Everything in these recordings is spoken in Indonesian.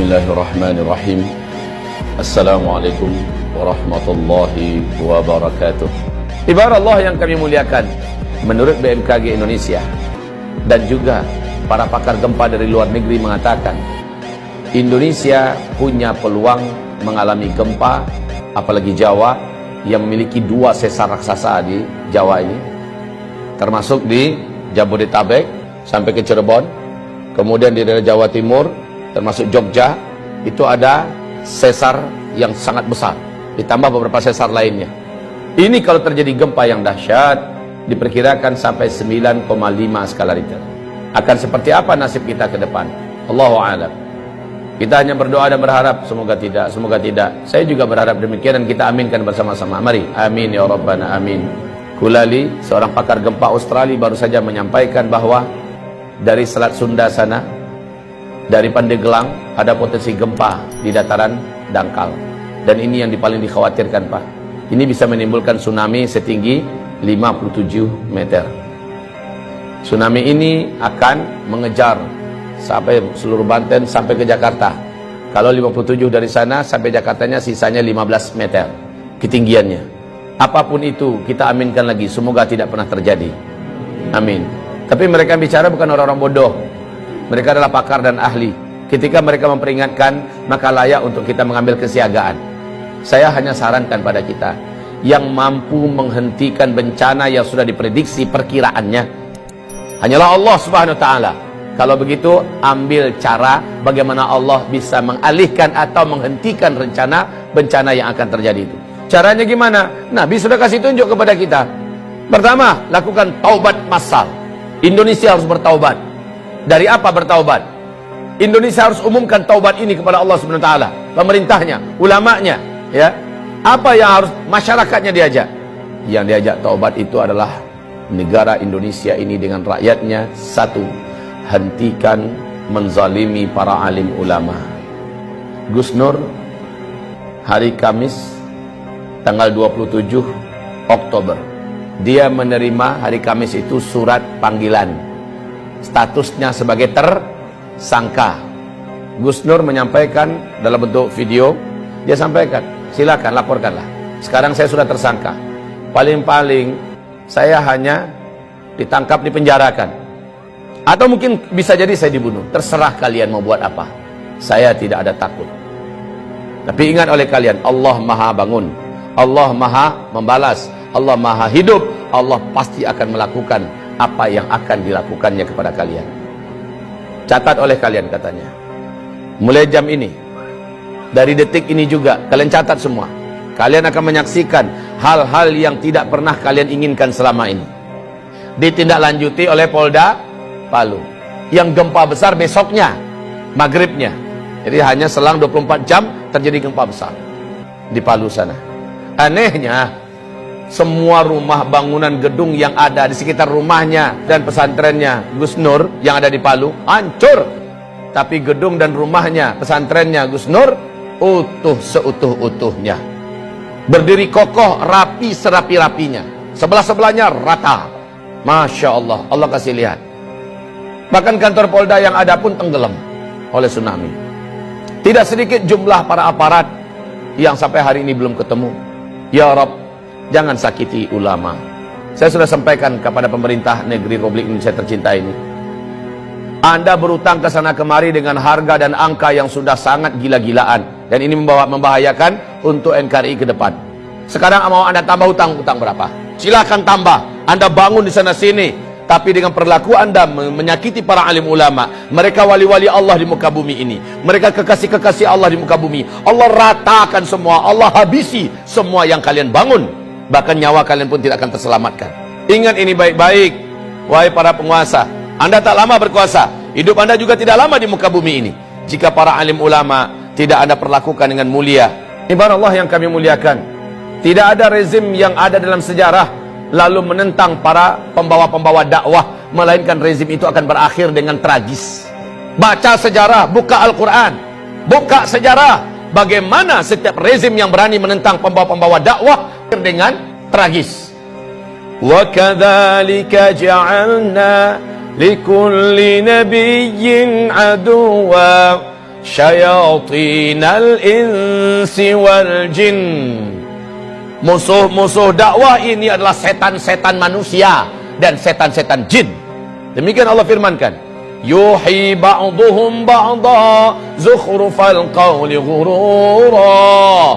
Bismillahirrahmanirrahim. Assalamualaikum warahmatullahi wabarakatuh. Ibarat Allah yang kami muliakan, menurut BMKG Indonesia dan juga para pakar gempa dari luar negeri mengatakan Indonesia punya peluang mengalami gempa, apalagi Jawa yang memiliki 2 sesar raksasa di Jawa ini, termasuk di Jabodetabek sampai ke Cirebon, kemudian di daerah Jawa Timur termasuk Jogja, itu ada sesar yang sangat besar, ditambah beberapa sesar lainnya. Ini kalau terjadi gempa yang dahsyat, diperkirakan sampai 9,5 skala Richter. Akan seperti apa nasib kita ke depan? Allahu a'lam. Kita hanya berdoa dan berharap semoga tidak, semoga tidak. Saya juga berharap demikian dan kita aminkan bersama-sama. Mari, amin ya rabbana amin. Kulali, seorang pakar gempa Australia, baru saja menyampaikan bahwa dari Selat Sunda sana, dari Pandeglang, ada potensi gempa di dataran dangkal. Dan ini yang paling dikhawatirkan, Pak. Ini bisa menimbulkan tsunami setinggi 57 meter. Tsunami ini akan mengejar sampai seluruh Banten sampai ke Jakarta. Kalau 57 dari sana sampai Jakartanya sisanya 15 meter ketinggiannya. Apapun itu kita aminkan lagi, semoga tidak pernah terjadi. Amin. Tapi mereka bicara bukan orang-orang bodoh. Mereka adalah pakar dan ahli. Ketika mereka memperingatkan, maka layak untuk kita mengambil kesiagaan. Saya hanya sarankan pada kita yang mampu menghentikan bencana yang sudah diprediksi perkiraannya hanyalah Allah Subhanahu wa taala. Kalau begitu, ambil cara bagaimana Allah bisa mengalihkan atau menghentikan rencana bencana yang akan terjadi itu. Caranya gimana? Nabi sudah kasih tunjuk kepada kita. Pertama, lakukan taubat massal. Indonesia harus bertaubat. Dari apa bertaubat? Indonesia harus umumkan taubat ini kepada Allah Subhanahu wa taala, pemerintahnya, ulamanya, ya. Apa yang harus masyarakatnya diajak? Yang diajak taubat itu adalah negara Indonesia ini dengan rakyatnya. Satu, hentikan menzalimi para alim ulama. Gus Nur hari Kamis tanggal 27 Oktober, dia menerima hari Kamis itu surat panggilan, statusnya sebagai tersangka. Gus Nur menyampaikan dalam bentuk video, dia sampaikan, silakan laporkanlah. Sekarang saya sudah tersangka. Paling-paling saya hanya ditangkap, dipenjarakan. Atau mungkin bisa jadi saya dibunuh. Terserah kalian mau buat apa. Saya tidak ada takut. Tapi ingat oleh kalian, Allah Maha bangun. Allah Maha membalas. Allah Maha hidup. Allah pasti akan melakukan apa yang akan dilakukannya kepada kalian. Catat oleh kalian katanya. Mulai jam ini, dari detik ini juga, kalian catat semua. Kalian akan menyaksikan hal-hal yang tidak pernah kalian inginkan selama ini. Ditindaklanjuti oleh Polda Palu. Yang gempa besar besoknya, maghribnya. Jadi hanya selang 24 jam terjadi gempa besar di Palu sana. Anehnya, semua rumah bangunan gedung yang ada di sekitar rumahnya dan pesantrennya Gus Nur yang ada di Palu hancur, tapi gedung dan rumahnya, pesantrennya Gus Nur utuh seutuh-utuhnya, berdiri kokoh, rapi serapi-rapinya, sebelah-sebelahnya rata. Masya Allah, Allah kasih lihat. Bahkan kantor Polda yang ada pun tenggelam oleh tsunami. Tidak sedikit jumlah para aparat yang sampai hari ini belum ketemu. Ya Rabb, jangan sakiti ulama. Saya sudah sampaikan kepada pemerintah negeri Republik Indonesia tercinta ini. Anda berutang ke sana kemari dengan harga dan angka yang sudah sangat gila-gilaan. Dan ini membahayakan untuk NKRI ke depan. Sekarang mau Anda tambah utang berapa? Silakan tambah. Anda bangun di sana sini. Tapi dengan perilaku Anda menyakiti para alim ulama. Mereka wali-wali Allah di muka bumi ini. Mereka kekasih-kekasih Allah di muka bumi. Allah ratakan semua. Allah habisi semua yang kalian bangun. Bahkan nyawa kalian pun tidak akan terselamatkan. Ingat ini baik-baik, wahai para penguasa. Anda tak lama berkuasa, hidup Anda juga tidak lama di muka bumi ini. Jika para alim ulama tidak Anda perlakukan dengan mulia. Ibarat Allah yang kami muliakan. Tidak ada rezim yang ada dalam sejarah lalu menentang para pembawa-pembawa dakwah, melainkan rezim itu akan berakhir dengan tragis. Baca sejarah, buka Al-Quran, buka sejarah. Bagaimana setiap rezim yang berani menentang pembawa-pembawa dakwah dengan tragis. Wa kadzalika ja'alna likulli nabiyyin aduwwa syayatinal insi wal jin. Musuh-musuh dakwah ini adalah setan-setan manusia dan setan-setan jin. Demikian Allah firmankan, yuhi ba'duhum ba'da zukhrufal qawli ghurura.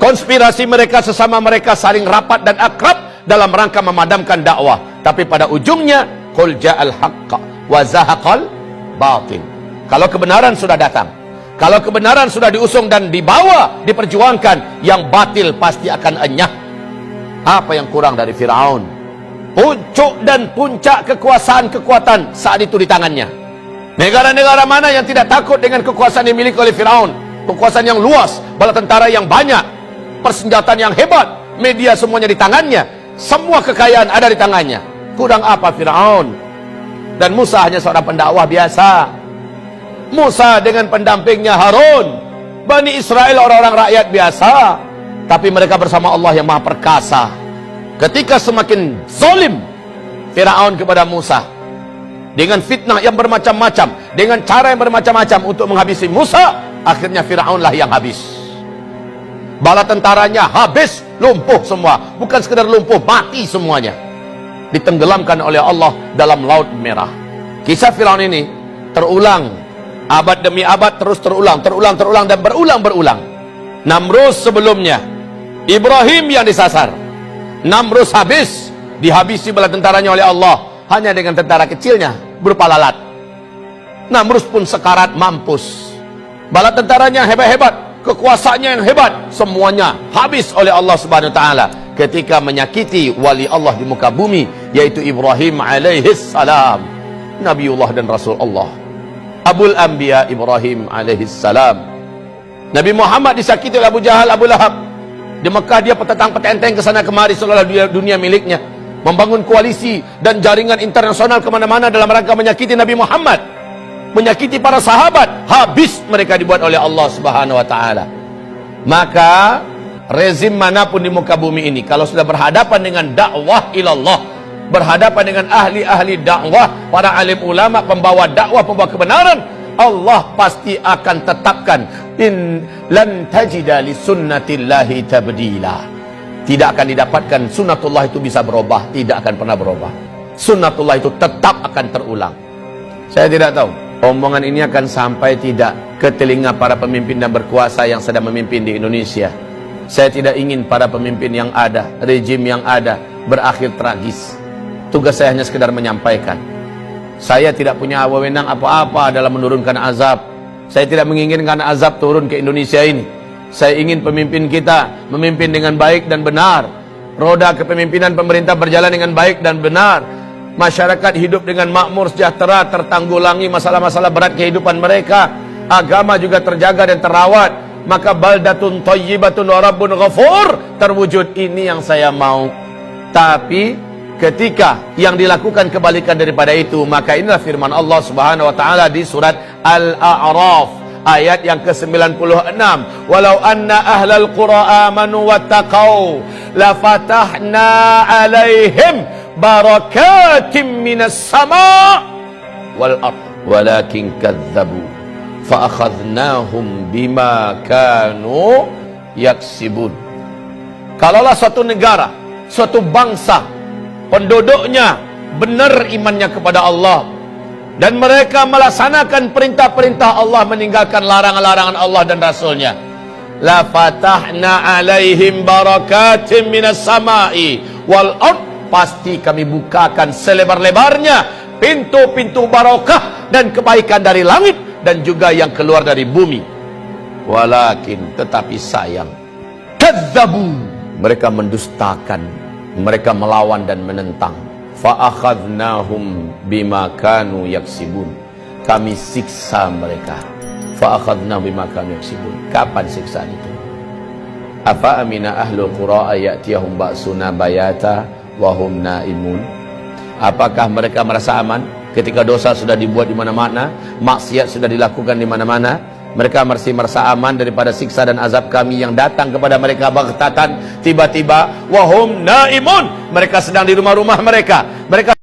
Konspirasi mereka sesama mereka saling rapat dan akrab dalam rangka memadamkan dakwah, tapi pada ujungnya qul ja'al haqq wa zahaqal batil. Kalau kebenaran sudah datang, kalau kebenaran sudah diusung dan dibawa, diperjuangkan, yang batil pasti akan enyah. Apa yang kurang dari Firaun? Puncuk dan puncak kekuasaan-kekuatan saat itu di tangannya. Negara-negara mana yang tidak takut dengan kekuasaan yang dimiliki oleh Firaun? Kekuasaan yang luas, bala tentara yang banyak, persenjataan yang hebat, media semuanya di tangannya, semua kekayaan ada di tangannya. Kurang apa Firaun? Dan Musa hanya seorang pendakwah biasa. Musa dengan pendampingnya Harun, Bani Israel orang-orang rakyat biasa, tapi mereka bersama Allah yang Maha Perkasa. Ketika semakin zalim Firaun kepada Musa dengan fitnah yang bermacam-macam, dengan cara yang bermacam-macam untuk menghabisi Musa, akhirnya Firaunlah yang habis. Bala tentaranya habis, lumpuh semua. Bukan sekedar lumpuh, mati semuanya, ditenggelamkan oleh Allah dalam Laut Merah. Kisah Firaun ini terulang abad demi abad, terus terulang dan berulang. Namrus sebelumnya, Ibrahim yang disasar. Namrus habis, dihabisi bala tentaranya oleh Allah hanya dengan tentara kecilnya berupa lalat. Namrus pun sekarat mampus. Bala tentaranya hebat-hebat, kekuasaannya yang hebat, semuanya habis oleh Allah Subhanahu wa taala ketika menyakiti wali Allah di muka bumi, yaitu Ibrahim alaihis salam, Nabiullah dan Rasul Allah, Abul Anbiya Ibrahim alaihis salam. Nabi Muhammad disakiti oleh Abu Jahal, Abu Lahab. Di Mekah dia petentang-petenteng ke sana kemari seolah dunia miliknya, membangun koalisi dan jaringan internasional kemana-mana dalam rangka menyakiti Nabi Muhammad, menyakiti para sahabat. Habis mereka dibuat oleh Allah Subhanahu wa taala. Maka rezim manapun di muka bumi ini, kalau sudah berhadapan dengan dakwah ilallah, berhadapan dengan ahli-ahli dakwah, para alim ulama, pembawa dakwah, pembawa kebenaran, Allah pasti akan tetapkan in lan tajida li sunnatillahi tabdila. Tidak akan didapatkan sunnatullah itu bisa berubah, tidak akan pernah berubah. Sunnatullah itu tetap akan terulang. Saya tidak tahu omongan ini akan sampai tidak ke telinga para pemimpin dan berkuasa yang sedang memimpin di Indonesia. Saya tidak ingin para pemimpin yang ada, rejim yang ada berakhir tragis. Tugas saya hanya sekedar menyampaikan. Saya tidak punya wewenang apa-apa dalam menurunkan azab. Saya tidak menginginkan azab turun ke Indonesia ini. Saya ingin pemimpin kita memimpin dengan baik dan benar. Roda kepemimpinan pemerintah berjalan dengan baik dan benar. Masyarakat hidup dengan makmur, sejahtera, tertanggulangi masalah-masalah berat kehidupan mereka. Agama juga terjaga dan terawat. Maka baldatun thayyibatun wa rabbun ghafur terwujud. Ini yang saya mau. Tapi ketika yang dilakukan kebalikan daripada itu, maka inilah firman Allah Subhanahu wa taala di surat Al-A'raf ayat yang ke-96, walau anna ahlal qura amanu wattaqau la fatahna alaihim barakatim minas sama' wal ard walakin kadzabu fa akhadnahum bima kanu yaksibun. Kalaulah suatu negara, suatu bangsa, penduduknya benar imannya kepada Allah dan mereka melaksanakan perintah-perintah Allah, meninggalkan larangan-larangan Allah dan Rasulnya, la fatahna alaihim barakatim minas sama'i wal ard, pasti kami bukakan selebar-lebarnya pintu-pintu barakah dan kebaikan dari langit dan juga yang keluar dari bumi. Walakin, tetapi sayang, kadzabu, mereka mendustakan, mereka melawan dan menentang. Fa akhadnahum bima kanu yaksibun, kami siksa mereka. Fa akhadnahum bima kanu yaksibun. Kapan siksaan itu? Afa amina ahlul qura ayatiyahum ba'suna bayata wa hum naimun. Apakah mereka merasa aman ketika dosa sudah dibuat di mana-mana, maksiat sudah dilakukan di mana-mana? Mereka masih merasa aman daripada siksa dan azab kami yang datang kepada mereka baghtatan, tiba-tiba. Wahum naimun, mereka sedang di rumah-rumah mereka. Mereka